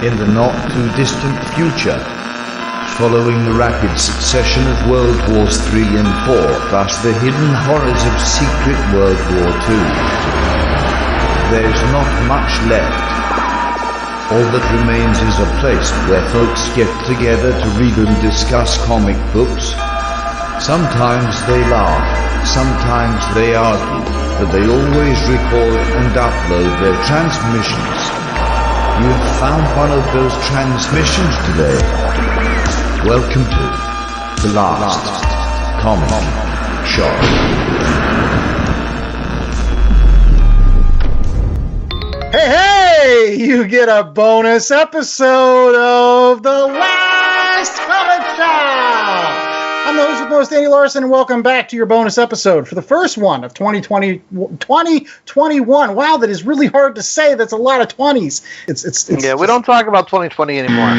in the not-too-distant future, following the rapid succession of World Wars III and IV, plus the hidden horrors of secret World War II. There's not much left. All that remains is a place where folks get together to read and discuss comic books. Sometimes they laugh, sometimes they argue, but they always record and upload their transmissions. You have found one of those transmissions today. Welcome to the last comic shop. Hey, you get a bonus episode of The Last Comic Shop! I'm the host of most, Andy Larson, and welcome back to your bonus episode for the first one of 2021. Wow, that is really hard to say. That's a lot of 20s. Yeah, we don't talk about 2020 anymore.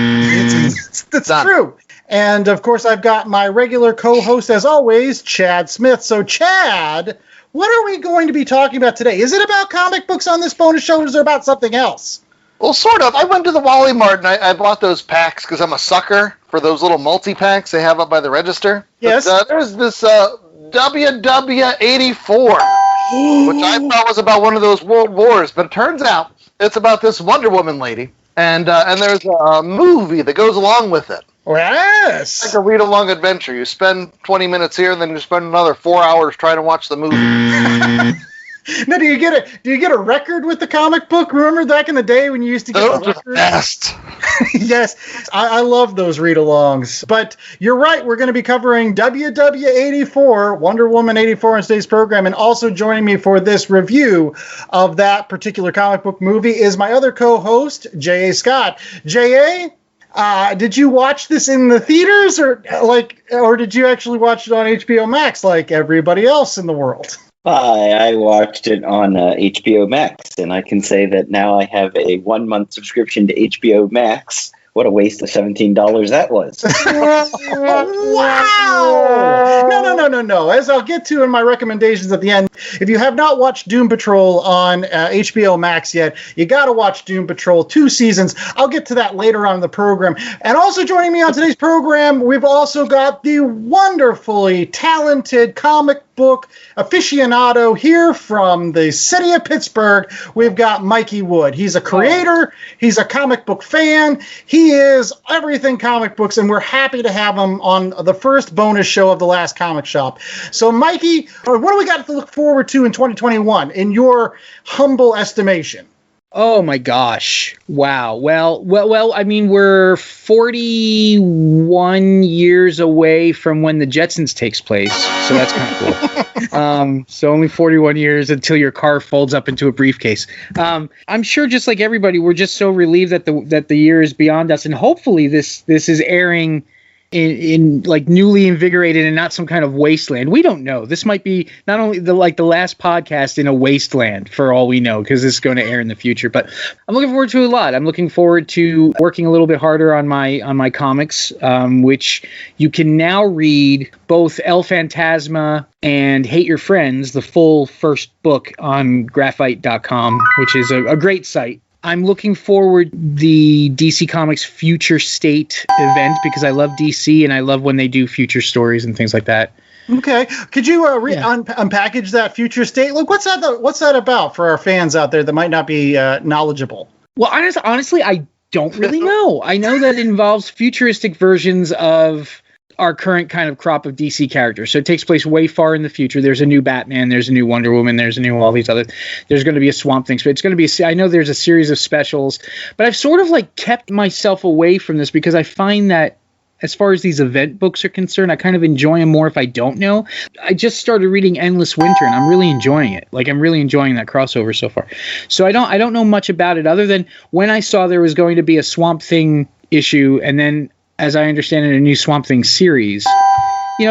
That's true. And, of course, I've got my regular co-host, as always, Chad Smith. So, Chad, what are we going to be talking about today? Is it about comic books on this bonus show, or is it about something else? Well, sort of. I went to the Wally Mart and I bought those packs because I'm a sucker for those little multi-packs they have up by the register. Yes. But, there's this WW84, which I thought was about one of those world wars, but it turns out it's about this Wonder Woman lady, and there's a movie that goes along with it. Yes. It's like a read-along adventure. You spend 20 minutes here, and then you spend another 4 hours trying to watch the movie. Now, do you get a record with the comic book? Remember back in the day when you used to get Those the record? are the best. Yes, I love those read-alongs. But you're right, we're going to be covering WW84, Wonder Woman 84 in today's program, and also joining me for this review of that particular comic book movie is my other co-host, J.A. Scott. J.A., did you watch this in the theaters, or did you actually watch it on HBO Max like everybody else in the world? I watched it on HBO Max, and I can say that now I have a 1-month subscription to HBO Max. What a waste of $17 that was. Wow! No. As I'll get to in my recommendations at the end, if you have not watched Doom Patrol on HBO Max yet, you got to watch Doom Patrol 2 seasons. I'll get to that later on in the program. And also joining me on today's program, we've also got the wonderfully talented comic book aficionado here from the city of Pittsburgh. We've got Mikey Wood. He's a creator. He's a comic book fan. He is everything comic books, and we're happy to have him on the first bonus show of The Last Comic Shop. So, Mikey, what do we got to look forward to in 2021, in your humble estimation? Oh my gosh. Wow. Well, I mean, we're 41 years away from when the Jetsons takes place. So that's kind of cool. So only 41 years until your car folds up into a briefcase. I'm sure just like everybody, we're just so relieved that the year is beyond us. And hopefully this is airing in like newly invigorated and not some kind of wasteland. We don't know. This might be not only the last podcast in a wasteland for all we know, because this is going to air in the future. But I'm looking forward to a lot. I'm looking forward to working a little bit harder on my comics, which you can now read both El Phantasma and Hate Your Friends, the full first book, on graphite.com, which is a great site. I'm looking forward to the DC Comics Future State event because I love DC and I love when they do future stories and things like that. Okay. Could you unpackage that Future State? Look, what's that about for our fans out there that might not be knowledgeable? Well, honestly, I don't really know. I know that it involves futuristic versions of our current kind of crop of DC characters. So it takes place way far in the future. There's a new Batman, there's a new Wonder Woman, there's a new all these other, there's going to be a Swamp Thing. So it's going to be, I know there's a series of specials, but I've sort of kept myself away from this because I find that as far as these event books are concerned, I kind of enjoy them more if I don't know. I just started reading Endless Winter and I'm really enjoying it. I'm really enjoying that crossover so far. So I don't know much about it other than when I saw there was going to be a Swamp Thing issue, and then as I understand it, a new Swamp Thing series.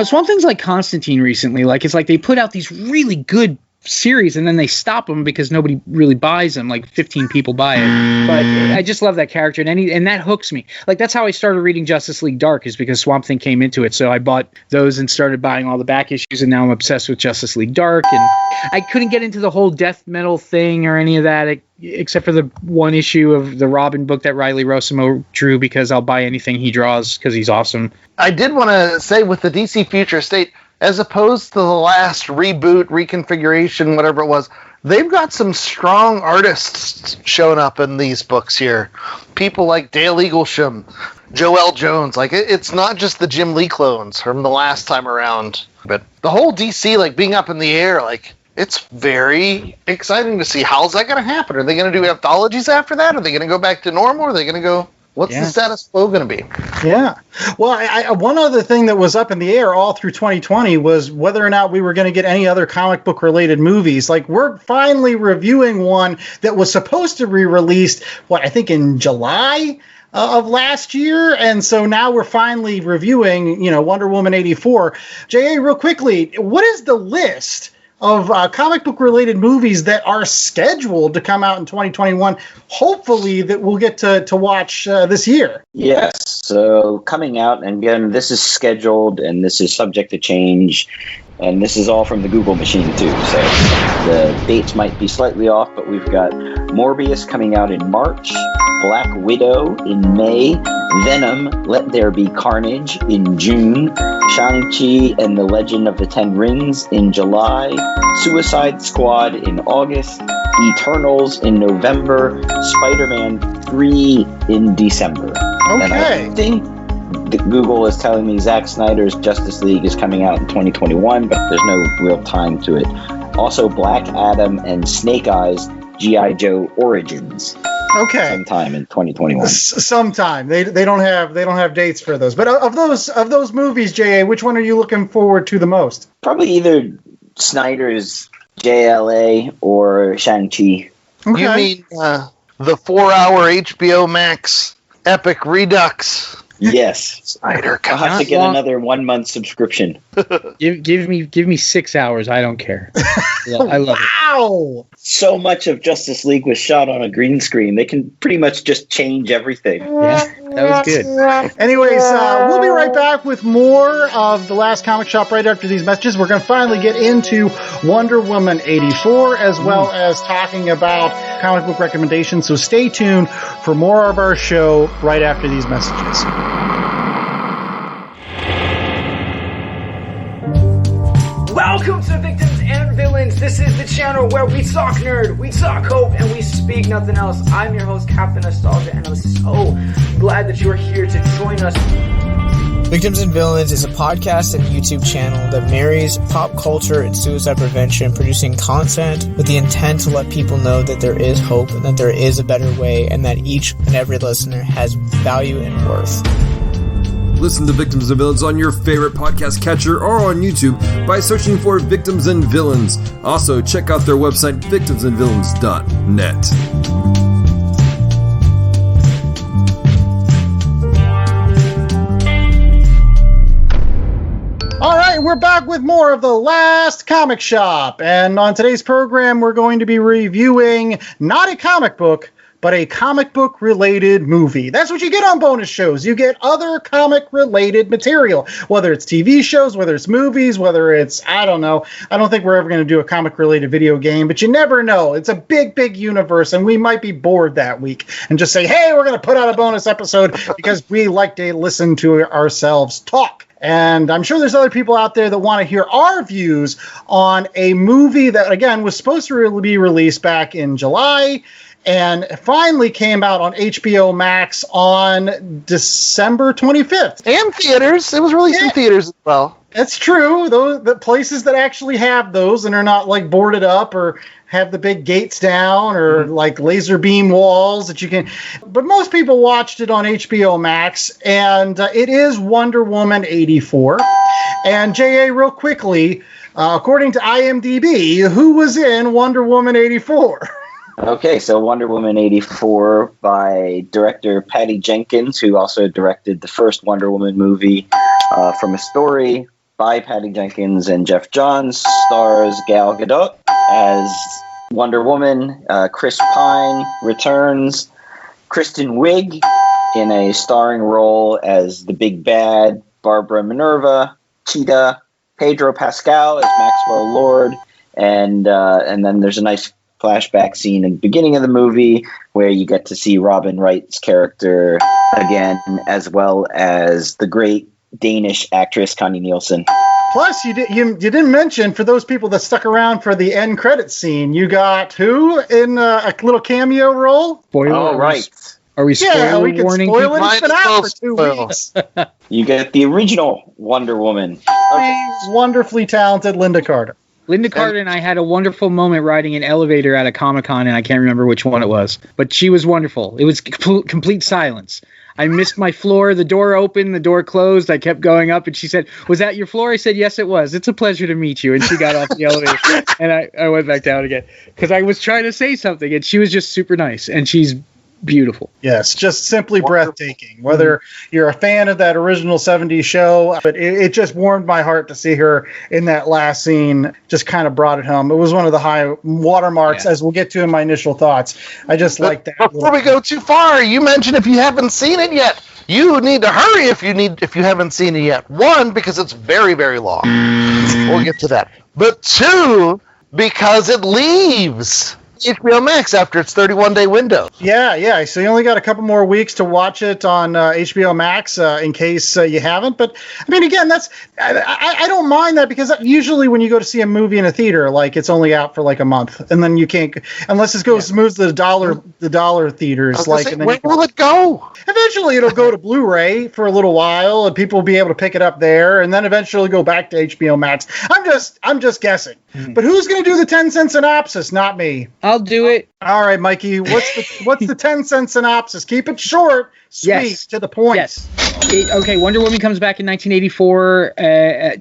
Swamp Thing's like Constantine recently. It's like they put out these really good series, and then they stop them because nobody really buys them. Like 15 people buy it, but I just love that character, and that hooks me. Like that's how I started reading Justice League Dark, is because Swamp Thing came into it. So I bought those and started buying all the back issues, and now I'm obsessed with Justice League Dark. And I couldn't get into the whole death metal thing or any of that, except for the one issue of the Robin book that Riley Rossimo drew, because I'll buy anything he draws because he's awesome. I did want to say, with the DC Future State, as opposed to the last reboot, reconfiguration, whatever it was, they've got some strong artists showing up in these books here. People like Dale Eaglesham, Joelle Jones. Like, it's not just the Jim Lee clones from the last time around, but the whole DC, like, being up in the air, like, it's very exciting to see. How's that going to happen? Are they going to do anthologies after that? Are they going to go back to normal? Are they going to go... What's the status quo going to be? Yeah. Well, one other thing that was up in the air all through 2020 was whether or not we were going to get any other comic book related movies. Like, we're finally reviewing one that was supposed to be released, I think in July of last year. And so now we're finally reviewing, Wonder Woman 84. J.A., real quickly, what is the list of comic book related movies that are scheduled to come out in 2021, hopefully that we'll get to watch this year? Yes, so coming out, and again, this is scheduled and this is subject to change, and this is all from the Google machine too, so the dates might be slightly off, but we've got Morbius coming out in March, Black Widow in May, Venom, Let There Be Carnage in June, Shang-Chi and the Legend of the Ten Rings in July, Suicide Squad in August, Eternals in November, Spider-Man 3 in December. Okay. And I think Google is telling me Zack Snyder's Justice League is coming out in 2021, but there's no real time to it. Also, Black Adam and Snake Eyes, G.I. Joe Origins. Okay. Sometime in 2021. Sometime. They don't have dates for those. But of those movies, J.A., which one are you looking forward to the most? Probably either Snyder's JLA or Shang-Chi. Okay. You mean the 4-hour HBO Max epic redux? Yes. Snyder, I'll have to get another 1-month subscription. Give me 6 hours. I don't care. Yeah, I love it. Wow. So much of Justice League was shot on a green screen. They can pretty much just change everything. Yeah, that was good. Anyways, we'll be right back with more of The Last Comic Shop right after these messages. We're going to finally get into Wonder Woman 84, as well as talking about comic book recommendations. So stay tuned for more of our show right after these messages. Welcome to Victims and Villains. This is the channel where we talk nerd, we talk hope, and we speak nothing else. I'm your host, Captain Nostalgia, and I'm so glad that you are here to join us. Victims and Villains is a podcast and YouTube channel that marries pop culture and suicide prevention, producing content with the intent to let people know that there is hope and that there is a better way, and that each and every listener has value and worth. Listen to Victims and Villains on your favorite podcast catcher or on YouTube by searching for Victims and Villains. Also, check out their website, victimsandvillains.net. All right, we're back with more of The Last Comic Shop. And on today's program, we're going to be reviewing not a comic book, but a comic book related movie. That's what you get on bonus shows. You get other comic related material, whether it's TV shows, whether it's movies, whether it's, I don't know. I don't think we're ever going to do a comic related video game, but you never know. It's a big, big universe, and we might be bored that week and just say, hey, we're going to put out a bonus episode because we like to listen to ourselves talk. And I'm sure there's other people out there that want to hear our views on a movie that, again, was supposed to be released back in July and finally came out on HBO Max on December 25th. And theaters. It was released in theaters as well. That's true. The places that actually have those and are not like boarded up or have the big gates down or like laser beam walls that you can. But most people watched it on HBO Max, and it is Wonder Woman 84. And J.A., real quickly, according to IMDb, who was in Wonder Woman 84? Okay, so Wonder Woman 84 by director Patty Jenkins, who also directed the first Wonder Woman movie, from a story by Patty Jenkins and Jeff Johns, stars Gal Godot as Wonder Woman. Chris Pine returns. Kristen Wiig in a starring role as the big bad. Barbara Minerva, Cheetah, Pedro Pascal as Maxwell Lord, and then there's a nice flashback scene in the beginning of the movie where you get to see Robin Wright's character again, as well as the great Danish actress Connie Nielsen. Plus, you didn't mention, for those people that stuck around for the end credit scene, you got who in a little cameo role? Spoiler. Right. Are we spoiler we can warning? spoil it. It's been out for 2 Spoil. weeks. You get the original Wonder Woman. Wonderfully talented Linda Carter. Linda Carter and I had a wonderful moment riding an elevator at a Comic-Con, and I can't remember which one it was. But she was wonderful. It was complete silence. I missed my floor. The door opened. The door closed. I kept going up, and she said, "Was that your floor?" I said, "Yes, it was. It's a pleasure to meet you." And she got off the elevator, and I went back down again because I was trying to say something, and she was just super nice, and she's beautiful. Yes, just simply breathtaking. Whether you're a fan of that original 70s show, but it just warmed my heart to see her in that last scene. Just kind of brought it home. It was one of the high watermarks, as we'll get to in my initial thoughts. I just like that. Before we go too far, you mentioned if you haven't seen it yet, you need to hurry if you haven't seen it yet. 1, because it's very, very long. We'll get to that. But 2, because it leaves HBO Max after its 31-day window. Yeah. So you only got a couple more weeks to watch it on HBO Max in case you haven't. But I mean, again, I don't mind that, because usually when you go to see a movie in a theater, like it's only out for like a month, and then you can't, unless it moves to the dollar theaters. Where will it go? Eventually, it'll go to Blu-ray for a little while, and people will be able to pick it up there, and then eventually go back to HBO Max. I'm just guessing. But who's going to do the 10-cent synopsis? Not me. I'll do it. All right, Mikey. What's the 10-cent synopsis? Keep it short, sweet, to the point. Yes. Okay, Wonder Woman comes back in 1984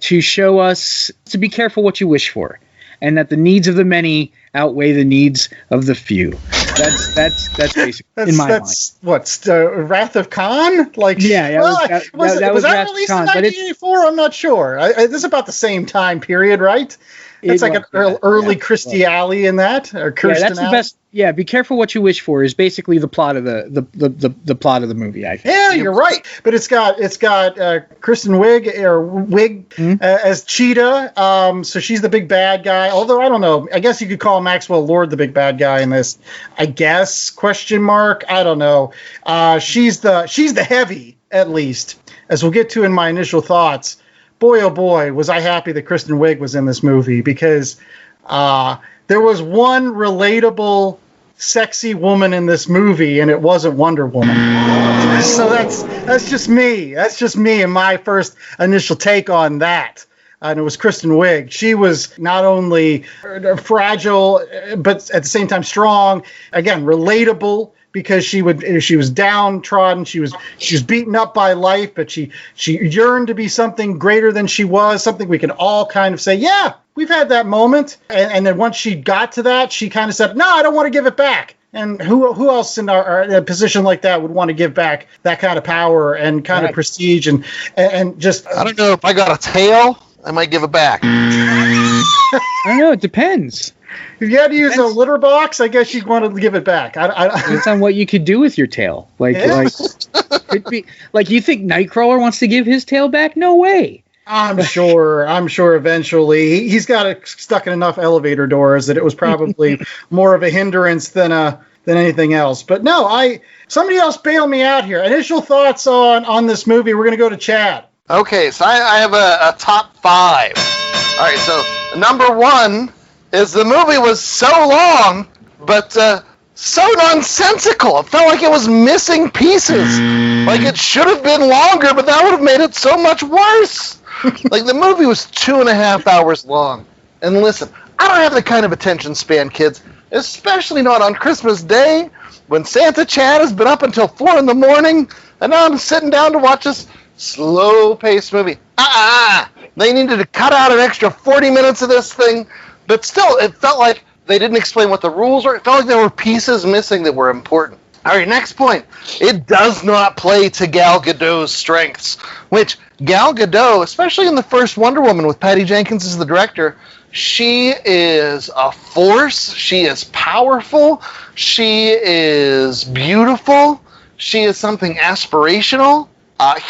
to show us to be careful what you wish for, and that the needs of the many outweigh the needs of the few. That's basic in my mind. What's Wrath of Khan? Was that Wrath released of Khan, in 1984? I'm not sure. This is about the same time period, right? It's like an early Christy Alley in that, or Kirsten that's the Alley. best. Yeah, be careful what you wish for is basically the plot of the plot of the movie. I think. Yeah, you're right. But it's got Kristen Wiig as Cheetah. So she's the big bad guy. Although I don't know. I guess you could call Maxwell Lord the big bad guy in this. I guess ? I don't know. She's the heavy, at least, as we'll get to in my initial thoughts. Boy, oh boy, was I happy that Kristen Wiig was in this movie, because there was one relatable, sexy woman in this movie, and it wasn't Wonder Woman. So that's just me. That's just me and my first initial take on that. And it was Kristen Wiig. She was not only fragile, but at the same time strong. Again, relatable, because she was downtrodden, she was beaten up by life, but she yearned to be something greater than she was, something we can all kind of say, yeah, we've had that moment. And then once she got to that, she kind of said, no, I don't want to give it back. And who else in a position like that would want to give back that kind of power and kind of prestige and just... I don't know, if I got a tail, I might give it back. I don't know, it depends. If you had to use a litter box, I guess you'd want to give it back. Depends on what you could do with your tail. Could be like, you think Nightcrawler wants to give his tail back? No way. I'm sure eventually he's got it stuck in enough elevator doors that it was probably more of a hindrance than anything else. But no, somebody else bail me out here. Initial thoughts on this movie. We're going to go to Chad. Okay, so I have a top 5. All right, so number 1 is the movie was so long, but so nonsensical. It felt like it was missing pieces. Like it should have been longer, but that would have made it so much worse. Like the movie was 2.5 hours long. And listen, I don't have the kind of attention span, kids, especially not on Christmas Day, when Santa Chad has been up until 4 in the morning, and now I'm sitting down to watch this slow-paced movie. They needed to cut out an extra 40 minutes of this thing. But still, it felt like they didn't explain what the rules were. It felt like there were pieces missing that were important. All right, next point. It does not play to Gal Gadot's strengths, which Gal Godot, especially in the first Wonder Woman with Patty Jenkins as the director, she is a force. She is powerful. She is beautiful. She is something aspirational.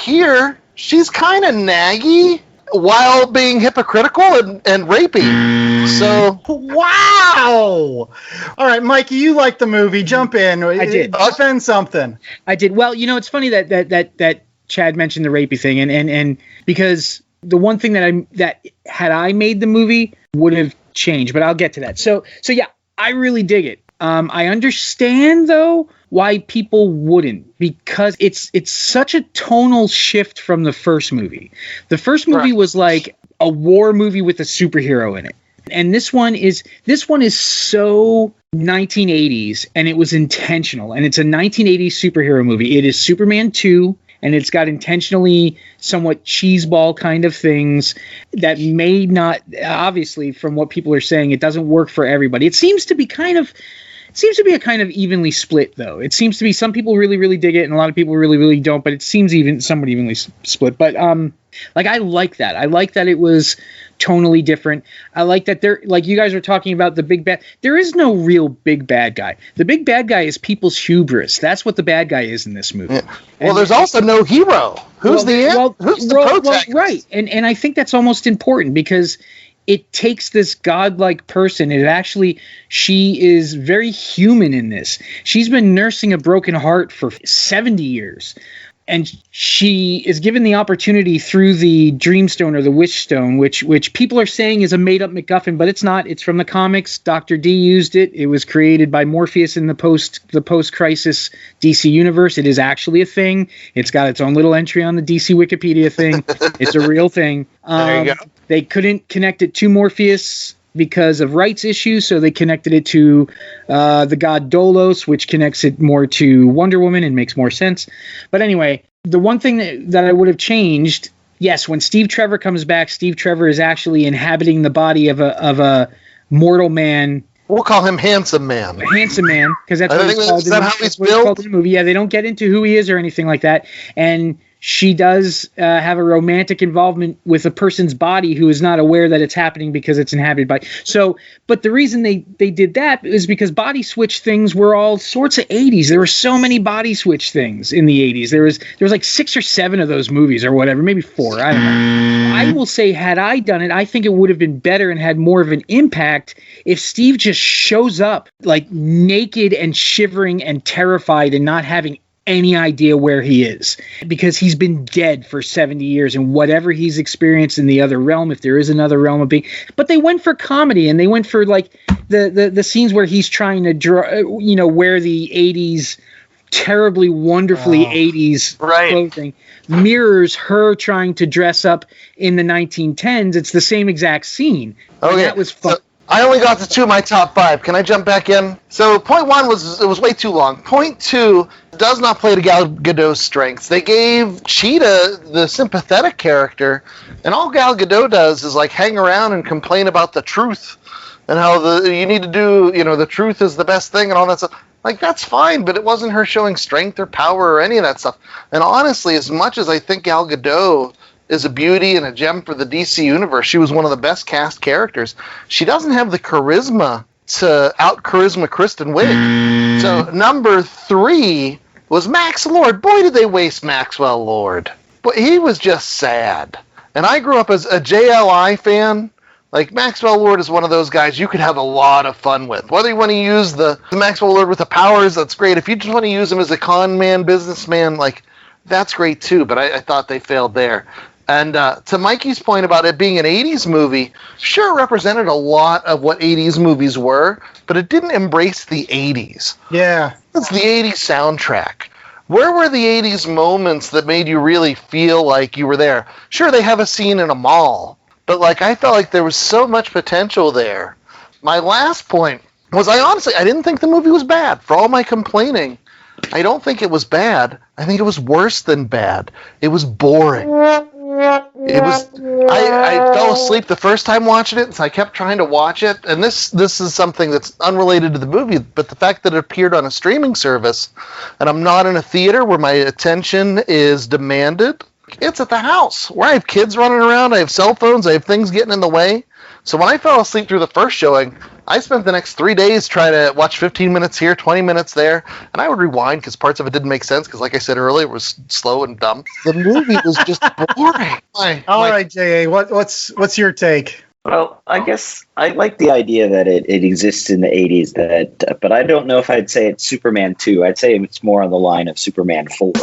Here, she's kind of naggy while being hypocritical and rapey. So, wow! All right, Mikey, you liked the movie. Jump in. I did. Defend something. I did. Well, it's funny that Chad mentioned the rapey thing, and because the one thing that had I made the movie would have changed, but I'll get to that. So yeah, I really dig it. I understand though why people wouldn't, because it's such a tonal shift from the first movie. The first movie was like a war movie with a superhero in it. And this one is so 1980s, and it was intentional. And it's a 1980s superhero movie. It is Superman 2, and it's got intentionally somewhat cheeseball kind of things that may not, obviously, from what people are saying, it doesn't work for everybody. It seems to be a kind of evenly split, though. It seems to be some people really, really dig it, and a lot of people really, really don't. But it seems somewhat evenly split. But I like that. I like that it was tonally different. I like that like you guys were talking about the big bad. There is no real big bad guy. The big bad guy is people's hubris. That's what the bad guy is in this movie. Yeah. Well, there's also no hero. Who's the protagonist? Right. And I think that's almost important, because it takes this godlike person. She is very human in this. She's been nursing a broken heart for 70 years. And she is given the opportunity through the Dreamstone or the Wishstone, which people are saying is a made-up MacGuffin, but it's not. It's from the comics. Dr. D used it. It was created by Morpheus in the post-crisis DC universe. It is actually a thing. It's got its own little entry on the DC Wikipedia thing. It's a real thing. There you go. They couldn't connect it to Morpheus because of rights issues, so they connected it to the god Dolos, which connects it more to Wonder Woman and makes more sense. But anyway, the one thing that I would have changed, yes, when Steve Trevor comes back, Steve Trevor is actually inhabiting the body of a mortal man. We'll call him Handsome Man. Handsome Man, because that's what he's called. Is that how he's built? In the movie. Yeah, they don't get into who he is or anything like that. And she does have a romantic involvement with a person's body who is not aware that it's happening because it's inhabited by. So, but the reason they did that is because body switch things were all sorts of 80s. There were so many body switch things in the 80s. There was like 6 or 7 of those movies or whatever, maybe 4. I don't know. I will say, had I done it, I think it would have been better and had more of an impact if Steve just shows up like naked and shivering and terrified and not having any idea where he is, because he's been dead for 70 years, and whatever he's experienced in the other realm, if there is another realm of being. But they went for comedy, and they went for like the scenes where he's trying to draw, wear the 80s, terribly wonderfully 80s clothing, mirrors her trying to dress up in the 1910s. It's the same exact scene. Okay, that was fun. So I only got to 2 of my top 5. Can I jump back in? So point 1 was way too long. Point 2 does not play to Gal Gadot's strengths. They gave Cheetah the sympathetic character, and all Gal Gadot does is like hang around and complain about the truth and how you need to do, the truth is the best thing and all that stuff. Like, that's fine, but it wasn't her showing strength or power or any of that stuff. And honestly, as much as I think Gal Gadot is a beauty and a gem for the DC universe, she was one of the best cast characters. She doesn't have the charisma to out-charisma Kristen Wiig. So number 3 was Max Lord. Boy, did they waste Maxwell Lord. But he was just sad. And I grew up as a JLI fan. Like, Maxwell Lord is one of those guys you could have a lot of fun with. Whether you want to use the Maxwell Lord with the powers, that's great. If you just want to use him as a con man, businessman, like, that's great too. But I thought they failed there. And to Mikey's point about it being an 80s movie, sure, it represented a lot of what 80s movies were, but it didn't embrace the 80s. Yeah. It's the 80s soundtrack. Where were the 80s moments that made you really feel like you were there? Sure, they have a scene in a mall, but like I felt like there was so much potential there. My last point was I didn't think the movie was bad. For all my complaining, I don't think it was bad. I think it was worse than bad. It was boring. It was. I fell asleep the first time watching it, so I kept trying to watch it. And this is something that's unrelated to the movie, but the fact that it appeared on a streaming service, and I'm not in a theater where my attention is demanded, work. It's at the house where I have kids running around. I have cell phones. I have things getting in the way. So when I fell asleep through the first showing, I spent the next 3 days trying to watch 15 minutes here, 20 minutes there, and I would rewind because parts of it didn't make sense because, like I said earlier, it was slow and dumb. The movie was just boring. All right, J.A., what's your take? Well, I guess I like the idea that it exists in the 80s, but I don't know if I'd say it's Superman 2. I'd say it's more on the line of Superman 4.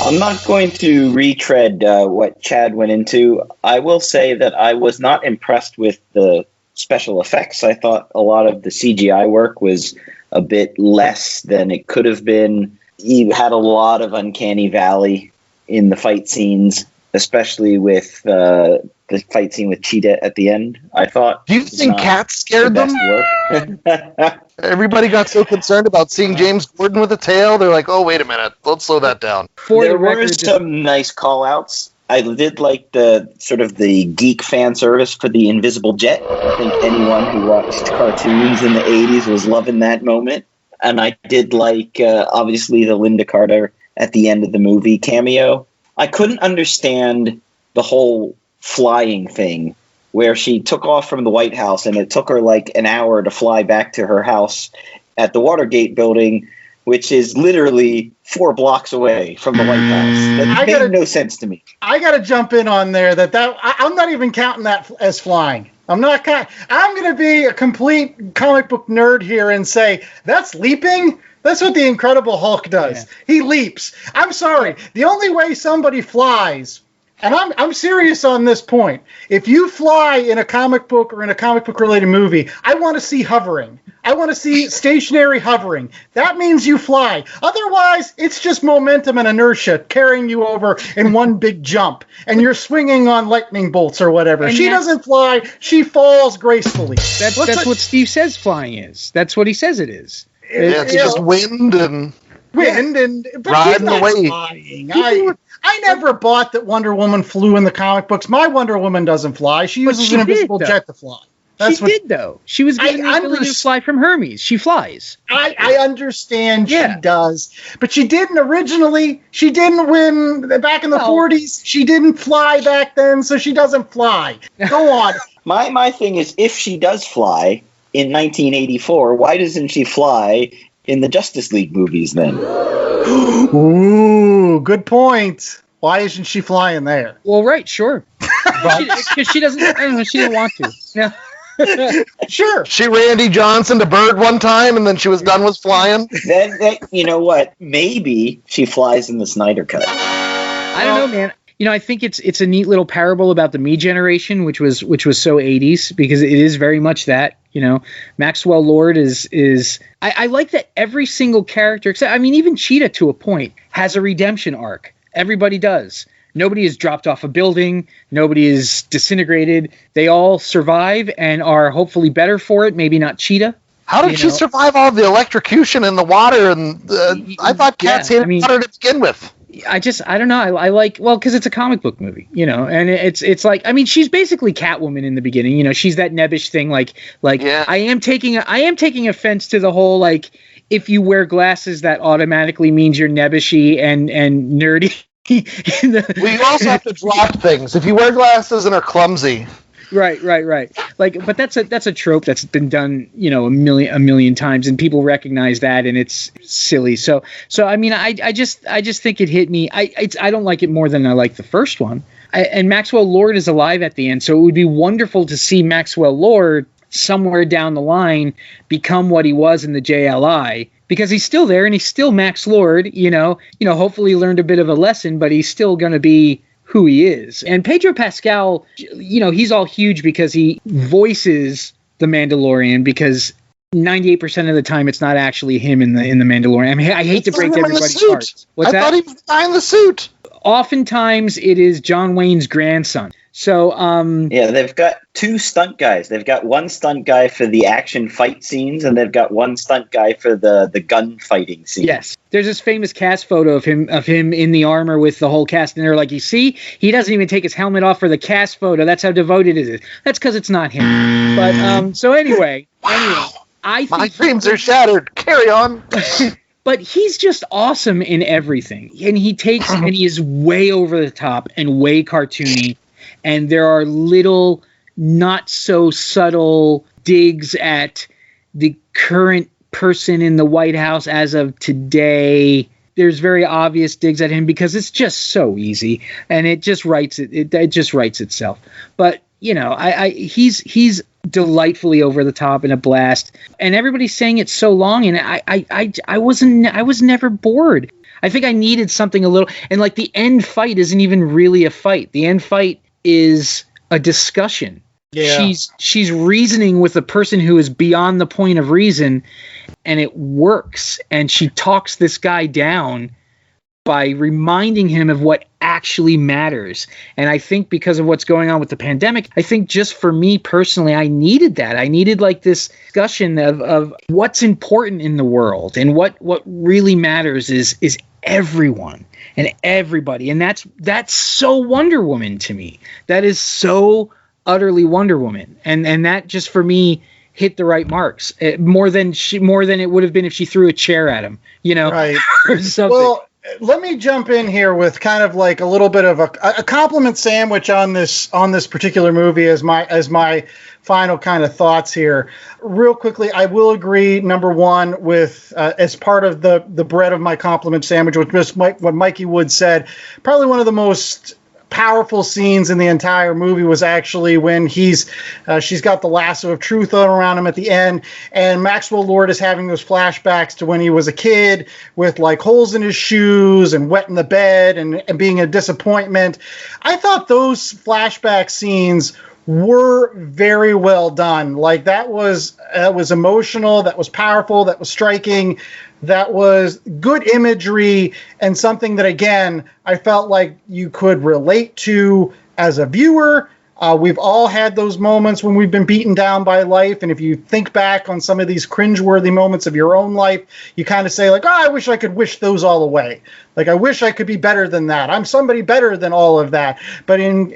I'm not going to retread what Chad went into. I will say that I was not impressed with the special effects. I thought a lot of the CGI work was a bit less than it could have been. You had a lot of uncanny valley in the fight scenes, especially with the fight scene with Cheetah at the end, I thought. Do you think cats scared them? Everybody got so concerned about seeing James Gordon with a tail. They're like, oh, wait a minute. Let's slow that down. There were some nice call-outs. I did like the sort of the geek fan service for the Invisible Jet. I think anyone who watched cartoons in the 80s was loving that moment. And I did like, obviously, the Linda Carter at the end of the movie cameo. I couldn't understand the whole flying thing where she took off from the White House and it took her like an hour to fly back to her house at the Watergate building, which is literally 4 blocks away from the White House. That made no sense to me. I got to jump in on there I'm not even counting that as flying. I'm going to be a complete comic book nerd here and say that's leaping. That's what the Incredible Hulk does. Yeah. He leaps. I'm sorry. The only way somebody flies, and I'm serious on this point, if you fly in a comic book or in a comic book related movie, I want to see hovering. I want to see stationary hovering. That means you fly. Otherwise, it's just momentum and inertia carrying you over in one big jump, and you're swinging on lightning bolts or whatever. And she doesn't fly. She falls gracefully. That's what Steve says flying is. That's what he says it is. It's just wind and riding the wave. Flying. I never bought that Wonder Woman flew in the comic books. My Wonder Woman doesn't fly. She uses an invisible jet to fly. She did, though. She was given the ability to fly from Hermes. She flies. I understand she does. But she didn't originally. She didn't win back in the 40s. She didn't fly back then, so she doesn't fly. Go on. My thing is, if she does fly in 1984, why doesn't she fly in the Justice League movies then? Ooh, good point. Why isn't she flying there? Well, right, sure. Because she doesn't. I don't know. She didn't want to. No. Sure. She Randy Johnson to Bird one time, and then she was done with flying. Then you know what? Maybe she flies in the Snyder Cut. I don't know, man. You know, I think it's a neat little parable about the Me generation, which was so 80s, because it is very much that. You know, Maxwell Lord is I like that every single character, except I mean even Cheetah to a point, has a redemption arc. Everybody does. Nobody is dropped off a building. Nobody is disintegrated. They all survive and are hopefully better for it. Maybe not Cheetah. How did she survive all the electrocution and the water? And I thought cats hated water to begin with. I don't know. I like, well, because it's a comic book movie, you know, and it's like, I mean, she's basically Catwoman in the beginning, you know, she's that nebbish thing. Like I am taking offense to the whole, like, if you wear glasses, that automatically means you're nebbishy and nerdy. We also have to drop things. If you wear glasses and are clumsy. Right. Like, but that's a trope that's been done, you know, a million times, and people recognize that, and it's silly. So I mean, I just think it hit me. I don't like it more than I like the first one. And Maxwell Lord is alive at the end, so it would be wonderful to see Maxwell Lord somewhere down the line become what he was in the JLI. Because he's still there and he's still Max Lord, you know, hopefully he learned a bit of a lesson, but he's still going to be who he is. And Pedro Pascal, you know, he's all huge because he voices the Mandalorian, because 98% of the time it's not actually him in the Mandalorian. I mean, I hate to break everybody's hearts. I thought he was behind the suit. Oftentimes it is John Wayne's grandson. So, yeah, they've got 2 stunt guys. They've got one stunt guy for the action fight scenes, and they've got one stunt guy for the gunfighting scenes. Yes, there's this famous cast photo of him in the armor with the whole cast, and they're like, you see, he doesn't even take his helmet off for the cast photo. That's how devoted it is. That's because it's not him. But so anyway, wow. I think my dreams are shattered. Carry on. But he's just awesome in everything. And he takes, and he is way over the top and way cartoony. And there are little, not so subtle digs at the current person in the White House as of today. There's very obvious digs at him because it's just so easy, and it just writes it just writes itself. But he's delightfully over the top and a blast, and everybody's saying it's so long, and I was never bored. I think I needed something a little, and like the end fight isn't even really a fight. The end fight is a discussion. Yeah. She's reasoning with a person who is beyond the point of reason, and it works. And she talks this guy down by reminding him of what actually matters. And I think because of what's going on with the pandemic, I think just for me personally, I needed that. I needed like this discussion of what's important in the world, and what really matters is everyone and everybody. And that's so Wonder Woman to me. That is so utterly Wonder Woman, and that just for me hit the right marks, more than it would have been if she threw a chair at him, right? Or something. Well, let me jump in here with kind of like a little bit of a compliment sandwich on this particular movie as my final kind of thoughts here. Real quickly, I will agree, number one, with as part of the bread of my compliment sandwich, which was what Mikey Wood said, probably one of the most powerful scenes in the entire movie was actually when she's got the lasso of truth around him at the end, and Maxwell Lord is having those flashbacks to when he was a kid with like holes in his shoes and wet in the bed and being a disappointment. I thought those flashback scenes were very well done. Like that was emotional, that was powerful, that was striking, that was good imagery, and something that, again, I felt like you could relate to as a viewer. We've all had those moments when we've been beaten down by life, and if you think back on some of these cringeworthy moments of your own life, you kind of say like, I wish I could wish those all away. Like, I wish I could be better than that. I'm somebody better than all of that. But in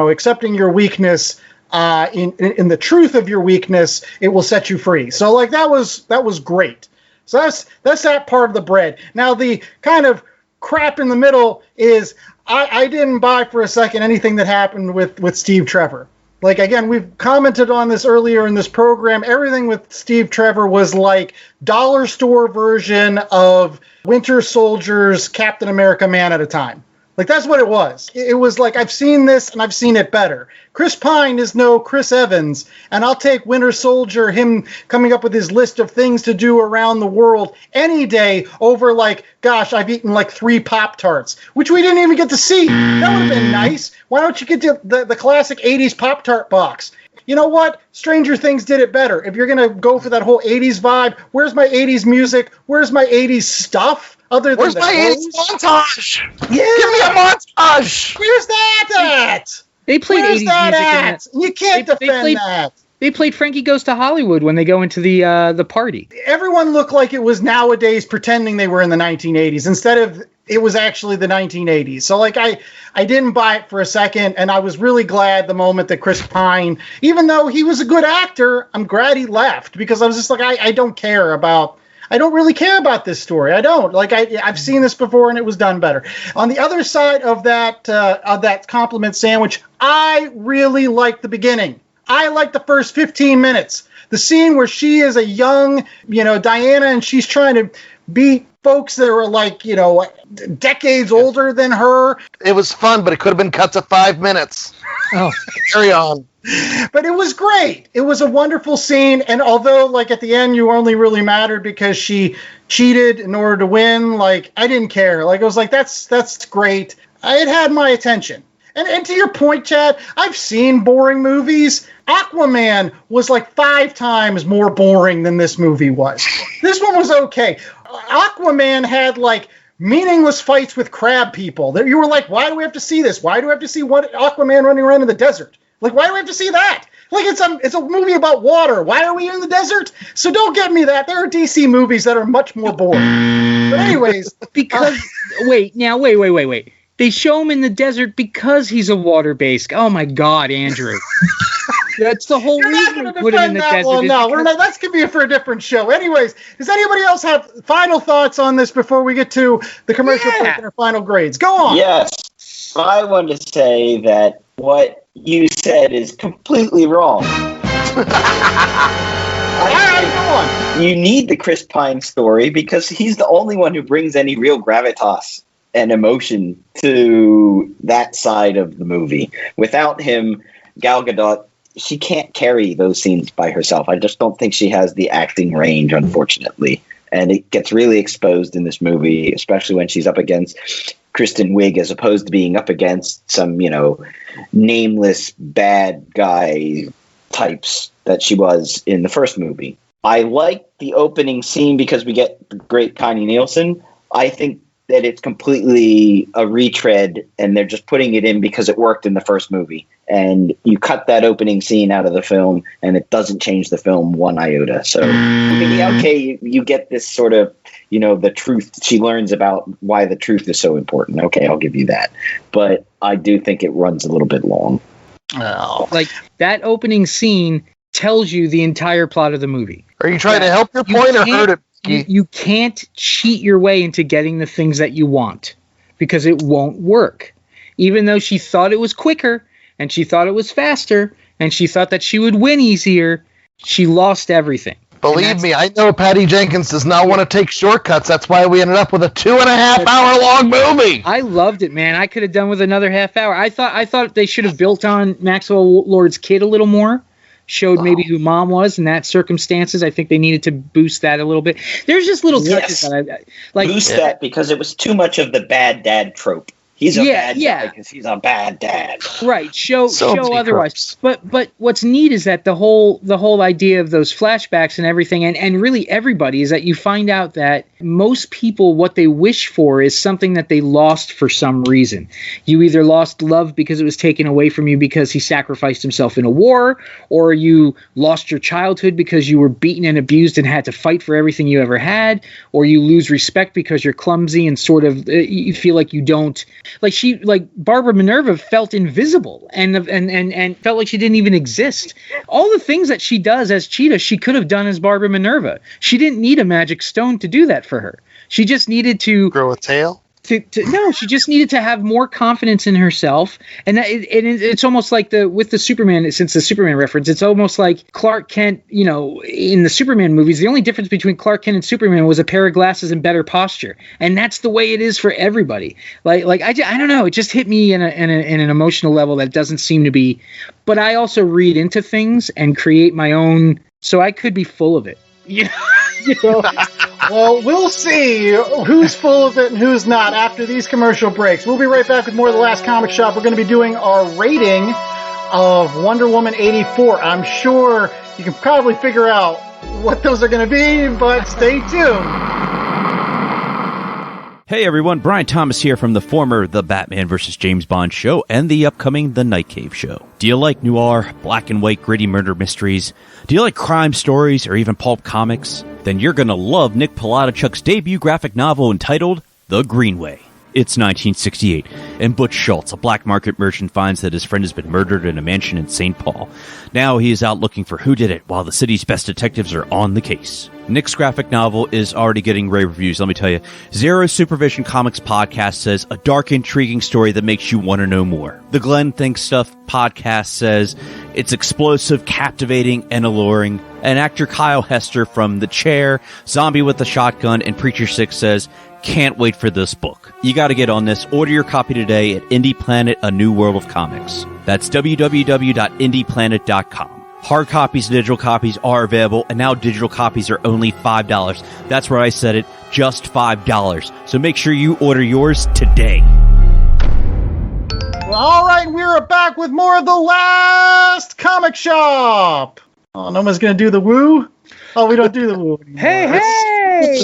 accepting your weakness, in the truth of your weakness, it will set you free. So like that was great. So that's that part of the bread. Now the kind of crap in the middle is I didn't buy for a second anything that happened with Steve Trevor. Like, again, we've commented on this earlier in this program. Everything with Steve Trevor was like dollar store version of Winter Soldier's Captain America Man at a Time. Like, that's what it was. It was like, I've seen this and I've seen it better. Chris Pine is no Chris Evans, and I'll take Winter Soldier, him coming up with his list of things to do around the world any day over like, gosh, I've eaten like 3 Pop-Tarts, which we didn't even get to see. That would have been nice. Why don't you get the classic 80s Pop-Tart box? You know what? Stranger Things did it better. If you're going to go for that whole 80s vibe, where's my 80s music? Where's my 80s stuff? Where's my 80s montage? Yeah. Give me a montage. Where's that at? They played 80s music in that. You can't defend that. They played Frankie Goes to Hollywood when they go into the party. Everyone looked like it was nowadays pretending they were in the 1980s instead of it was actually the 1980s. So like I didn't buy it for a second, and I was really glad the moment that Chris Pine, even though he was a good actor, I'm glad he left, because I was just like, I don't really care about this story. I don't. Like, I've seen this before, and it was done better. On the other side of that compliment sandwich, I really liked the beginning. I liked the first 15 minutes. The scene where she is a young, Diana, and she's trying to beat folks that are like, decades older than her. It was fun, but it could have been cut to 5 minutes. Oh, carry on. But it was great. It was a wonderful scene. And although, like, at the end, you only really mattered because she cheated in order to win, like, I didn't care. Like, I was like, that's great. It had my attention. And to your point, Chad, I've seen boring movies. Aquaman was like 5 times more boring than this movie was. This one was okay. Aquaman had, like, meaningless fights with crab people. You were like, why do we have to see this? Why do we have to see Aquaman running around in the desert? Like, why do we have to see that? Like, it's a movie about water. Why are we in the desert? So don't get me that. There are DC movies that are much more boring. But anyways. Because, wait. They show him in the desert because he's a water-based. Oh, my God, Andrew. That's the whole You're not reason going we to put it in defend the that desert. one. is No, because- that's going to be for a different show. Anyways, does anybody else have final thoughts on this before we get to the commercial break and our final grades? Go on. Yes. I want to say that what you said is completely wrong. All right, go on. You need the Chris Pine story because he's the only one who brings any real gravitas and emotion to that side of the movie. Without him, Gal Godot, she can't carry those scenes by herself. I just don't think she has the acting range, unfortunately. And it gets really exposed in this movie, especially when she's up against Kristen Wiig as opposed to being up against some, nameless bad guy types that she was in the first movie. I like the opening scene because we get the great Connie Nielsen. I think that it's completely a retread and they're just putting it in because it worked in the first movie. And you cut that opening scene out of the film and it doesn't change the film one iota. So, okay, you get this sort of, the truth. She learns about why the truth is so important. Okay, I'll give you that. But I do think it runs a little bit long. Oh. Like, that opening scene tells you the entire plot of the movie. Are you trying to help your point or hurt it? You can't cheat your way into getting the things that you want because it won't work. Even though she thought it was quicker and she thought it was faster and she thought that she would win easier, she lost everything. Believe me, I know Patty Jenkins does not want to take shortcuts. That's why we ended up with a 2.5 hour long movie. I loved it, man. I could have done with another half hour. I thought they should have built on Maxwell Lord's kid a little more. Showed maybe who mom was in that circumstances. I think they needed to boost that a little bit. There's just little touches that I like. Boost that because it was too much of the bad dad trope. He's a bad guy because he's a bad dad. Right. Show otherwise. But what's neat is that the whole idea of those flashbacks and everything, and really everybody, is that you find out that most people, what they wish for is something that they lost for some reason. You either lost love because it was taken away from you because he sacrificed himself in a war, or you lost your childhood because you were beaten and abused and had to fight for everything you ever had, or you lose respect because you're clumsy and sort of you feel like you don't. Like Barbara Minerva felt invisible and felt like she didn't even exist. All the things that she does as Cheetah, she could have done as Barbara Minerva. She didn't need a magic stone to do that for her. She just needed to grow a tail. No, she just needed to have more confidence in herself, and it's almost like with the Superman. Since the Superman reference, it's almost like Clark Kent. In the Superman movies, the only difference between Clark Kent and Superman was a pair of glasses and better posture, and that's the way it is for everybody. I don't know. It just hit me in an emotional level that doesn't seem to be. But I also read into things and create my own, so I could be full of it. Well, we'll see who's full of it and who's not after these commercial breaks. We'll be right back with more of The Last Comic Shop. We're going to be doing our rating of Wonder Woman 84. I'm sure you can probably figure out what those are going to be, but stay tuned. Hey everyone, Brian Thomas here from the former The Batman vs. James Bond show and the upcoming The Night Cave show. Do you like noir, black and white gritty murder mysteries? Do you like crime stories or even pulp comics? Then you're gonna love Nick Palahniuk's debut graphic novel entitled The Greenway. It's 1968, and Butch Schultz, a black market merchant, finds that his friend has been murdered in a mansion in St. Paul. Now he is out looking for who did it, while the city's best detectives are on the case. Nick's graphic novel is already getting rave reviews, let me tell you. Zero Supervision Comics podcast says, a dark, intriguing story that makes you want to know more. The Glenn Thinks Stuff podcast says, it's explosive, captivating, and alluring. And actor Kyle Hester from The Chair, Zombie with a Shotgun, and Preacher 6 says, can't wait for this book. You got to get on this. Order your copy today at Indie Planet, A New World of Comics. That's www.indieplanet.com. Hard copies and digital copies are available, and now digital copies are only $5. That's where I said it, just $5. So make sure you order yours today. Well, all right, we're back with more of The Last Comic Shop. Oh, no one's going to do the woo? Oh, we don't do the woo anymore. Hey!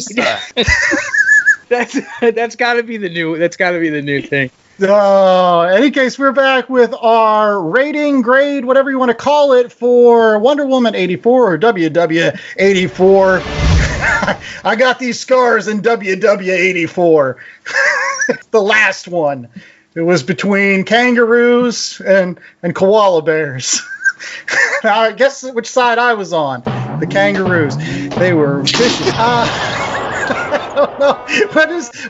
That's got to be the new thing. Any case, we're back with our rating, grade, whatever you want to call it, for Wonder Woman 84 or WW 84. I got these scars in WW 84. The last one. It was between kangaroos and koala bears. Now, guess which side I was on. The kangaroos. They were vicious. I don't know.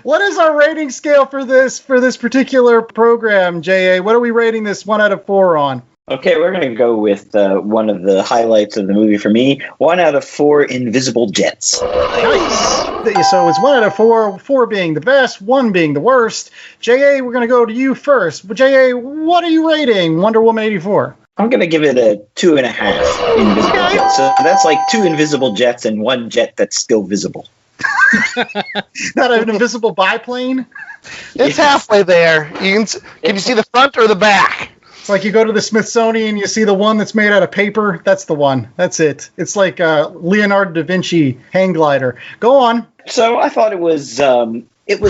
What is our rating scale for this particular program, JA? What are we rating this 1 out of 4 on? Okay, we're going to go with one of the highlights of the movie for me. 1 out of 4 invisible jets. Nice. So it's 1 out of 4, 4 being the best, 1 being the worst. JA, we're going to go to you first. But JA, what are you rating Wonder Woman 84? I'm going to give it a 2.5 invisible jets. So that's like 2 invisible jets and 1 jet that's still visible. Not an invisible biplane? It's halfway there. Can you see the front or the back? It's like you go to the Smithsonian, you see the one that's made out of paper. That's the one. That's it. It's like Leonardo da Vinci hang glider. Go on. So I thought it was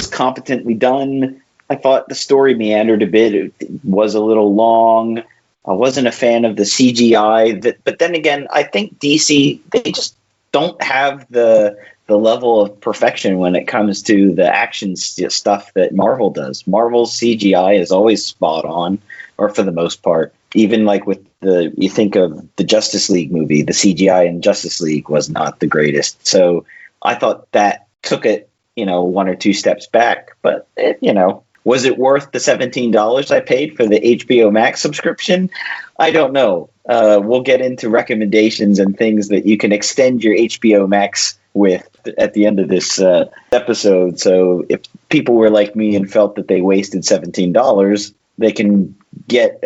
competently done. I thought the story meandered a bit. It was a little long. I wasn't a fan of the CGI. But then again, I think DC, they just don't have the level of perfection when it comes to the action stuff that Marvel does. Marvel's CGI is always spot on, or for the most part. Even like with you think of the Justice League movie, the CGI in Justice League was not the greatest. So I thought that took it, 1 or 2 steps back. But, was it worth the $17 I paid for the HBO Max subscription? I don't know. We'll get into recommendations and things that you can extend your HBO Max with at the end of this episode. So if people were like me and felt that they wasted $17, they can get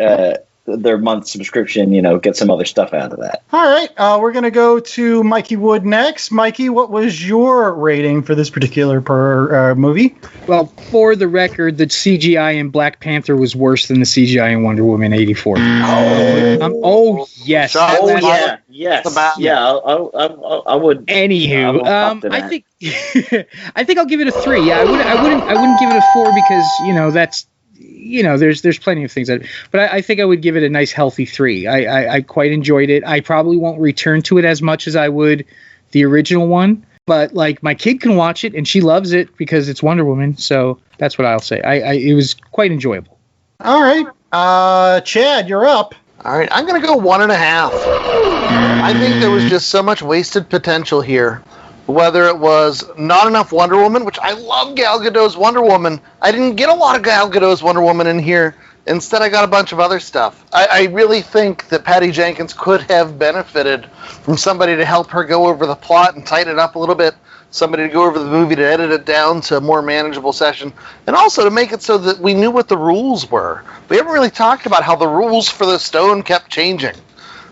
their month subscription, get some other stuff out of that. All right. We're going to go to Mikey Wood next. Mikey, what was your rating for this particular movie? Well, for the record, the CGI in Black Panther was worse than the CGI in Wonder Woman 84. Oh yes. Oh, yeah. Yes. Yeah, I would. Anywho, I think I think I'll give it a 3. Yeah, I wouldn't give it a 4 because, that's there's plenty of things but I think I would give it a nice healthy 3. I quite enjoyed it. I probably won't return to it as much as I would the original one, but like my kid can watch it and she loves it because it's Wonder Woman. So that's what I'll say. It was quite enjoyable. All right. Chad, you're up. All right. I'm going to go 1.5. I think there was just so much wasted potential here. Whether it was not enough Wonder Woman, which I love Gal Gadot's Wonder Woman. I didn't get a lot of Gal Gadot's Wonder Woman in here. Instead, I got a bunch of other stuff. I really think that Patty Jenkins could have benefited from somebody to help her go over the plot and tighten it up a little bit. Somebody to go over the movie to edit it down to a more manageable session. And also to make it so that we knew what the rules were. We haven't really talked about how the rules for the stone kept changing.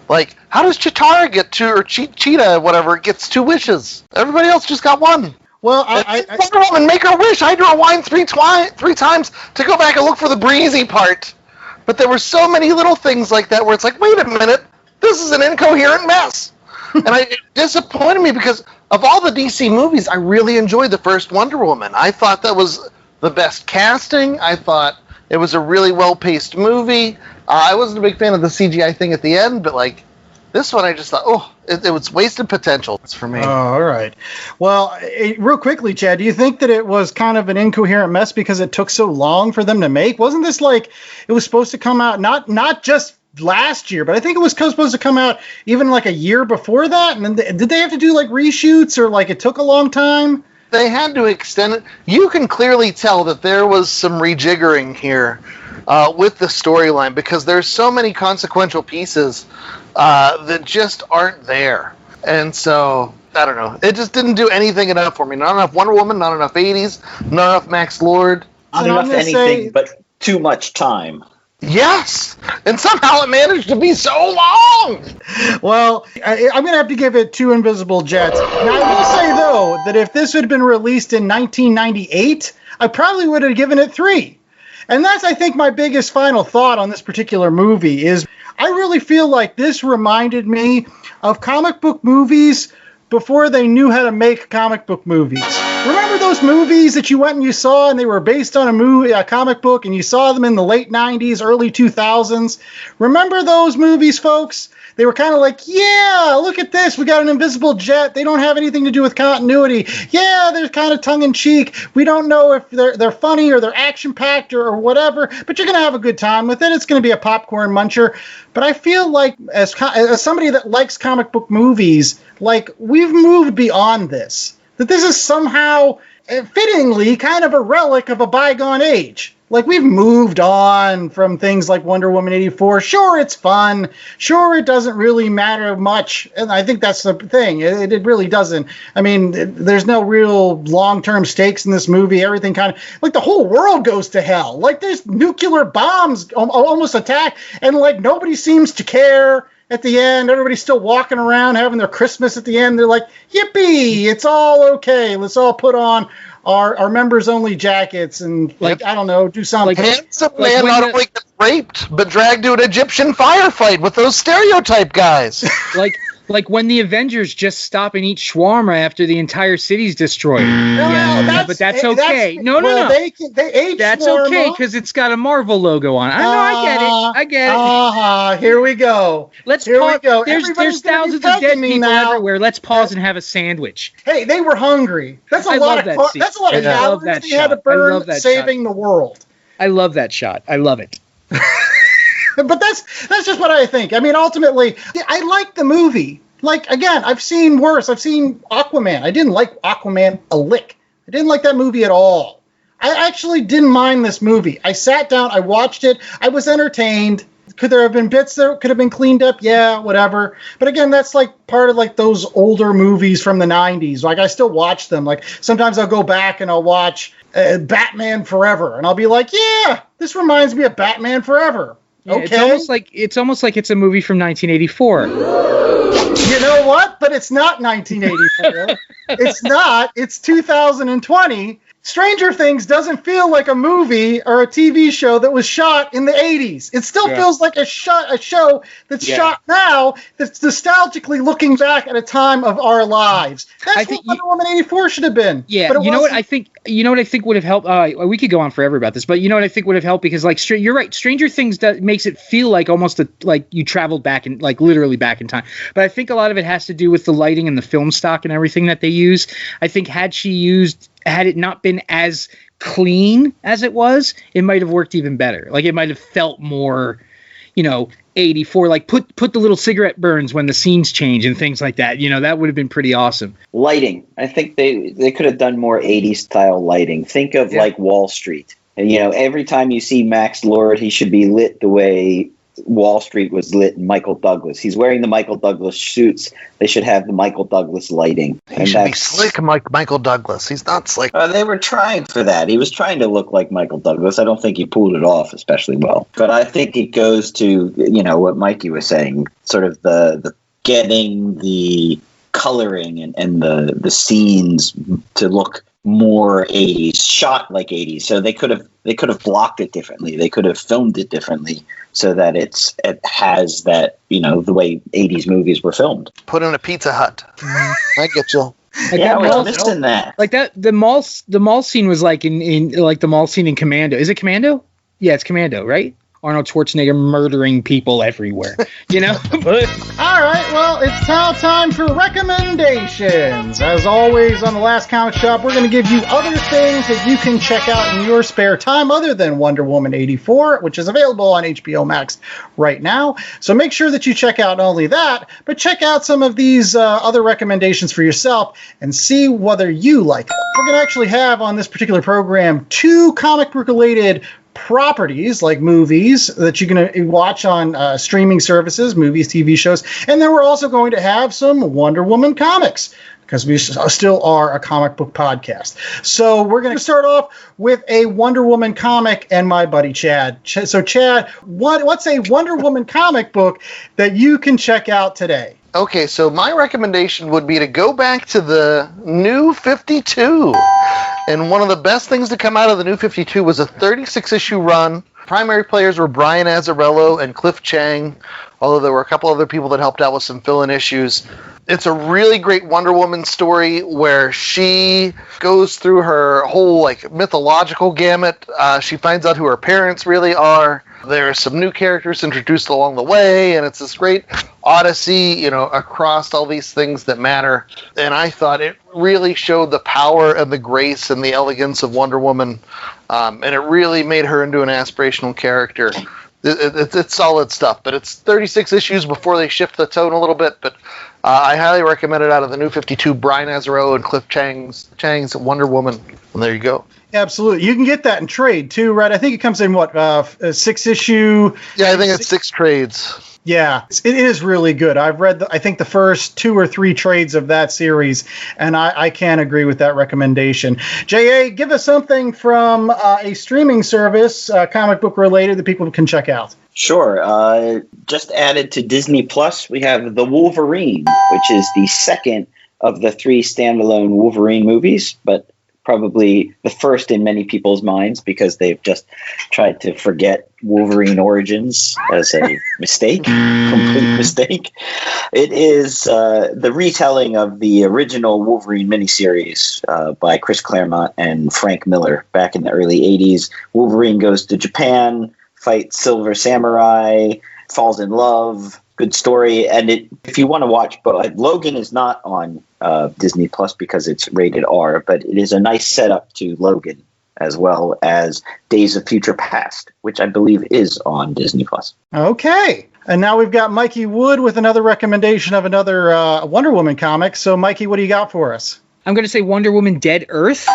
Like, how does Cheetah get 2, or Cheetah, whatever, gets 2 wishes? Everybody else just got 1. Well, Wonder Woman, make her wish. I drew a line 3 times to go back and look for the breezy part. But there were so many little things like that where it's like, wait a minute, this is an incoherent mess. And it disappointed me because of all the DC movies, I really enjoyed the first Wonder Woman. I thought that was the best casting. I thought it was a really well-paced movie. I wasn't a big fan of the CGI thing at the end, but like this one, I just thought, it was wasted potential. It's for me. All right. Well, real quickly, Chad, do you think that it was kind of an incoherent mess because it took so long for them to make? Wasn't this like it was supposed to come out not just last year, but I think it was supposed to come out even like a year before that? And then did they have to do like reshoots or like it took a long time? They had to extend it. You can clearly tell that there was some rejiggering here with the storyline because there's so many consequential pieces that just aren't there. And so, I don't know. It just didn't do anything enough for me. Not enough Wonder Woman, not enough 80s, not enough Max Lord. Not enough anything but too much time. Yes! And somehow it managed to be so long! Well, I'm going to have to give it 2 invisible jets. Now, I will say, though, that if this had been released in 1998, I probably would have given it 3. And that's, I think, my biggest final thought on this particular movie is I really feel like this reminded me of comic book movies before they knew how to make comic book movies. Remember those movies that you went and you saw and they were based on a comic book, and you saw them in the late 90s, early 2000s? Remember those movies, folks? They were kind of like, yeah, look at this. We got an invisible jet. They don't have anything to do with continuity. Yeah, they're kind of tongue-in-cheek. We don't know if they're funny or they're action-packed or whatever, but you're going to have a good time with it. It's going to be a popcorn muncher. But I feel like as somebody that likes comic book movies, like, we've moved beyond this. That this is somehow, fittingly, kind of a relic of a bygone age. Like, we've moved on from things like Wonder Woman 84. Sure, it's fun. Sure, it doesn't really matter much. And I think that's the thing. It really doesn't. I mean, there's no real long-term stakes in this movie. Everything kind of, like, the whole world goes to hell. Like, there's nuclear bombs almost attack, and, like, nobody seems to care. At the end, everybody's still walking around having their Christmas at the end. They're like, yippee, it's all okay. Let's all put on our members-only jackets and, like, I don't know, do something. Handsome man not only gets raped, but dragged to an Egyptian firefight with those stereotype guys. Like when the Avengers just stop and eat shawarma after the entire city's destroyed. But that's okay. No. They ate that's shawarma. Okay, because it's got a Marvel logo on it. I get it. Here we go. Here we go. There's thousands of dead people everywhere. Let's pause and have a sandwich. Hey, they were hungry. That's a lot of calories they had to burn saving the world. I love that shot. I love it. But that's just what I think. I mean, ultimately, I like the movie. Like, again, I've seen worse. I've seen Aquaman. I didn't like Aquaman a lick. I didn't like that movie at all. I actually didn't mind this movie. I sat down, I watched it, I was entertained. Could there have been bits that could have been cleaned up? Yeah, whatever. But again, that's like part of like those older movies from the 90s. Like, I still watch them. Like, sometimes I'll go back and I'll watch Batman Forever, and I'll be like, yeah, this reminds me of Batman Forever. Yeah, okay. It's almost like it's a movie from 1984. You know what? But it's not 1984. It's not. It's 2020. Stranger Things doesn't feel like a movie or a TV show that was shot in the 80s. It still feels like a show that's shot now, that's nostalgically looking back at a time of our lives. That's what Wonder Woman 84 should have been. Yeah, but you know what I think would have helped? We could go on forever about this, but you know what I think would have helped? Because, like, you're right, Stranger Things makes it feel like almost like you traveled back in, like, literally back in time. But I think a lot of it has to do with the lighting and the film stock and everything that they use. I think had it not been as clean as it was, it might have worked even better. Like, it might have felt more, 84. Like, put the little cigarette burns when the scenes change and things like that. That would have been pretty awesome. Lighting. I think they could have done more 80s style lighting. Think of like Wall Street. And, every time you see Max Lord, he should be lit the way Wall Street was lit in Michael Douglas. He's wearing the Michael Douglas suits. They should have the Michael Douglas lighting. He should be slick like Michael Douglas. He's not slick. They were trying for that. He was trying to look like Michael Douglas. I don't think he pulled it off especially well. But I think it goes to, what Mikey was saying, sort of the getting the coloring and the scenes to look more 80s, shot like 80s. So they could have blocked it differently. They could have filmed it differently so that it has that, the way 80s movies were filmed. Put in a Pizza Hut. I get you. Like, I was missing that. Like that, the mall scene was like in like the mall scene in Commando. Is it Commando? Yeah, it's Commando, right? Arnold Schwarzenegger murdering people everywhere, All right, well, it's now time for recommendations. As always, on the Last Comic Shop, we're going to give you other things that you can check out in your spare time other than Wonder Woman 84, which is available on HBO Max right now. So make sure that you check out not only that, but check out some of these other recommendations for yourself and see whether you like them. We're going to actually have on this particular program 2 comic book-related properties, like movies that you can watch on streaming services, movies, TV shows, and then we're also going to have some Wonder Woman comics, because we still are a comic book podcast. So we're going to start off with a Wonder Woman comic and my buddy Chad. So Chad, what's a Wonder Woman comic book that you can check out today? Okay, so my recommendation would be to go back to the New 52. And one of the best things to come out of the New 52 was a 36-issue run Primary players were Brian Azzarello and Cliff Chang, although there were a couple other people that helped out with some fill-in issues. It's a really great Wonder Woman story where she goes through her whole mythological gamut. She finds out who her parents really are. There are some new characters introduced along the way, and it's this great odyssey, across all these things that matter. And I thought it really showed the power and the grace and the elegance of Wonder Woman, and it really made her into an aspirational character. It's solid stuff, but it's 36 issues before they shift the tone a little bit. But I highly recommend it out of the New 52, Brian Azzarello and Cliff Chang's Wonder Woman. And there you go. Absolutely. You can get that in trade, too, right? I think it comes in, a 6-issue? Yeah, I think it's 6 trades. Yeah, it is really good. I've read, I think, the first 2 or 3 trades of that series, and I can't agree with that recommendation. J.A., give us something from a streaming service, comic book related, that people can check out. Sure. Just added to Disney Plus, we have The Wolverine, which is the second of the 3 standalone Wolverine movies, but probably the first in many people's minds because they've just tried to forget Wolverine Origins as a mistake, complete mistake. It is the retelling of the original Wolverine miniseries by Chris Claremont and Frank Miller back in the early 80s. Wolverine goes to Japan, fights Silver Samurai, falls in love. Good story. And if you want to watch, but Logan is not on Disney Plus because it's rated R, but it is a nice setup to Logan, as well as Days of Future Past, which I believe is on Disney Plus. Okay. And now we've got Mikey Wood with another recommendation of another Wonder Woman comic. So, Mikey, what do you got for us? I'm going to say Wonder Woman Dead Earth.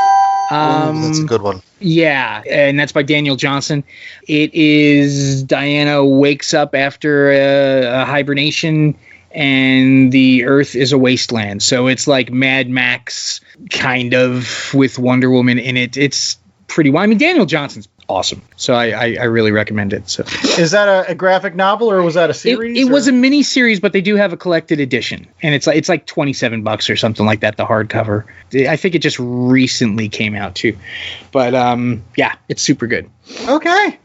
That's a good one. Yeah, and that's by Daniel Johnson. It is Diana wakes up after a hibernation, and the Earth is a wasteland. So it's like Mad Max, kind of, with Wonder Woman in it. It's pretty wild. I mean, Daniel Johnson's awesome, so I really recommend it. So, is that a graphic novel or was that a series? It was a mini series, but they do have a collected edition, and it's like $27 or something like that. The hardcover. I think it just recently came out too, but yeah, it's super good. Okay.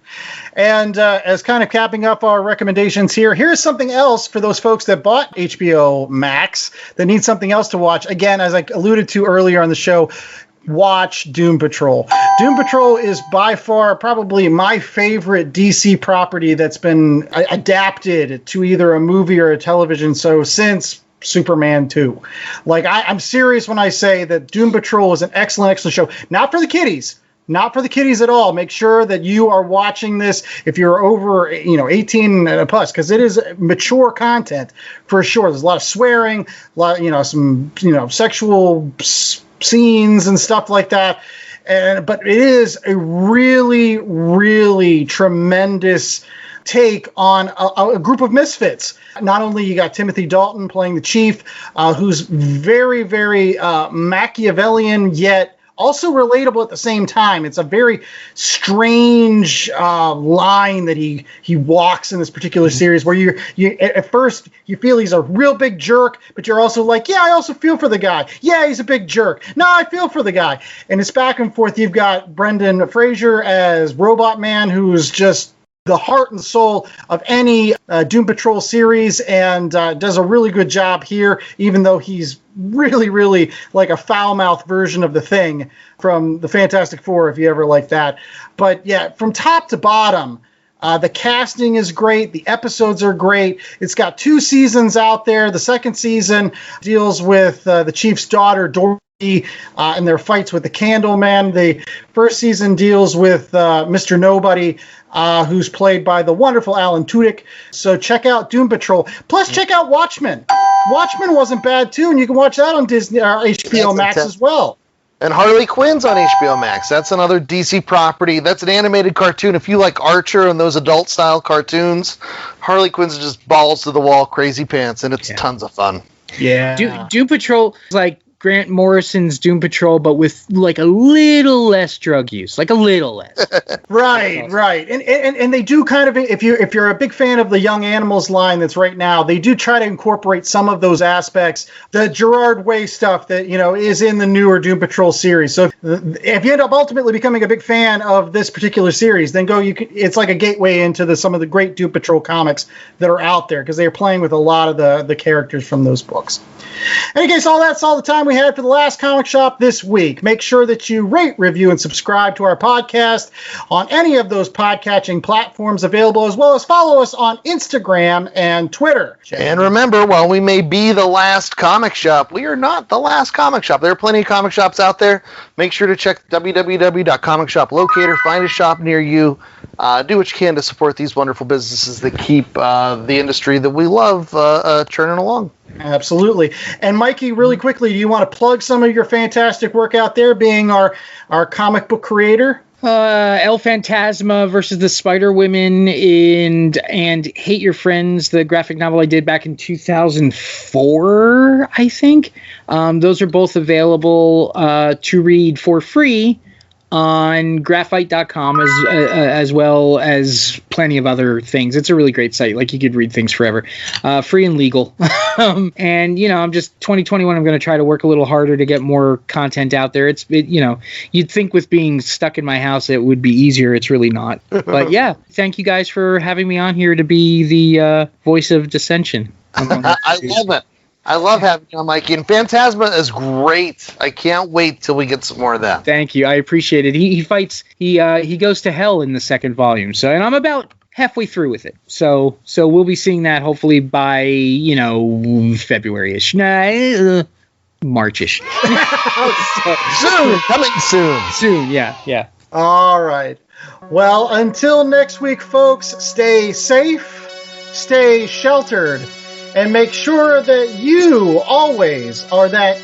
And as kind of capping up our recommendations here's something else for those folks that bought HBO Max that need something else to watch. Again, as I alluded to earlier on the show, watch Doom Patrol. Doom Patrol is by far probably my favorite DC property that's been adapted to either a movie or a television show since Superman 2. I'm serious when I say that Doom Patrol is an excellent show. Not for the kiddies. Not for the kiddies at all. Make sure that you are watching this if you're over 18 and plus, because it is mature content for sure. There's a lot of swearing, a lot, some sexual scenes and stuff like that. But it is a really, really tremendous take on a group of misfits. Not only you got Timothy Dalton playing the chief, who's very, very Machiavellian, yet also relatable at the same time. It's a very strange line that he walks in this particular series, where you at first you feel he's a real big jerk, but you're also like, yeah, I also feel for the guy. Yeah, he's a big jerk. No, I feel for the guy. And it's back and forth. You've got Brendan Fraser as Robot Man, who's just the heart and soul of any Doom Patrol series, and does a really good job here, even though he's really, really like a foul-mouthed version of the Thing from the Fantastic Four, if you ever like that. But yeah, from top to bottom, the casting is great. The episodes are great. It's got 2 seasons out there. The second season deals with the Chief's daughter, Dorothy, and their fights with the Candleman. The first season deals with Mr. Nobody, who's played by the wonderful Alan Tudyk. So check out Doom Patrol. Plus, check out Watchmen. Watchmen wasn't bad, too, and you can watch that on Disney or HBO Max as well. And Harley Quinn's on HBO Max. That's another DC property. That's an animated cartoon. If you like Archer and those adult-style cartoons, Harley Quinn's just balls to the wall, crazy pants, and it's tons of fun. Yeah. Doom Patrol is like Grant Morrison's Doom Patrol, but with like a little less drug use, like a little less. Right. And they do kind of, if you're a big fan of the Young Animals line that's right now, they do try to incorporate some of those aspects, the Gerard Way stuff that, is in the newer Doom Patrol series. So if you end up ultimately becoming a big fan of this particular series, then it's like a gateway into some of the great Doom Patrol comics that are out there, because they're playing with a lot of the characters from those books. In any case, that's all the time we had for the Last Comic Shop this week. Make sure that you rate, review, and subscribe to our podcast on any of those podcatching platforms available, as well as follow us on Instagram and Twitter. And remember, while we may be the last comic shop, we are not the last comic shop. There are plenty of comic shops out there. Make sure to check www.comicshoplocator. Find a shop near you. Do what you can to support these wonderful businesses that keep the industry that we love churning along. Absolutely. And Mikey, really quickly, do you want to plug some of your fantastic work out there, being our comic book creator? El Phantasma versus the Spider Women and Hate Your Friends, the graphic novel I did back in 2004, I think. Those are both available to read for free on graphite.com as well as plenty of other things. It's a really great site. Like, you could read things forever. Free and legal. And, I'm just 2021, I'm going to try to work a little harder to get more content out there. You'd think with being stuck in my house it would be easier. It's really not. But yeah, thank you guys for having me on here to be the voice of dissension. I love it. I love having you on, Mikey. And Phantasma is great. I can't wait till we get some more of that. Thank you. I appreciate it. He fights. He goes to hell in the second volume. So, and I'm about halfway through with it. So we'll be seeing that hopefully by February-ish. March-ish. Coming soon. Soon. Yeah. All right. Well, until next week, folks. Stay safe. Stay sheltered. And make sure that you always are that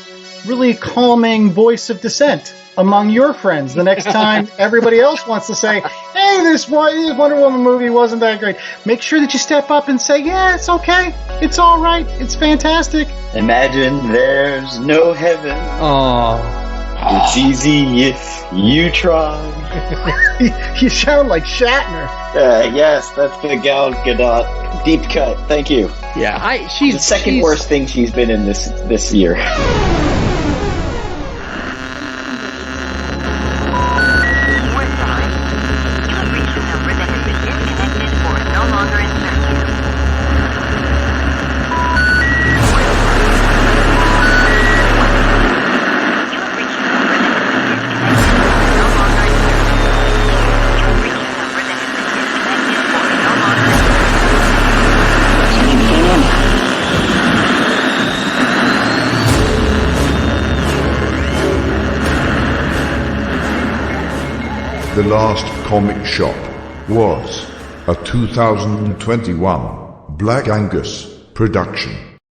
really calming voice of dissent among your friends. The next time everybody else wants to say, hey, this Wonder Woman movie wasn't that great, make sure that you step up and say, yeah, it's okay. It's all right. It's fantastic. Imagine there's no heaven. Oh. It's easy if you try. You sound like Shatner. Yes, that's the Gal Godot deep cut. Thank you. Yeah, she's the second worst thing she's been in this year. The Last Comic Shop was a 2021 Black Angus production.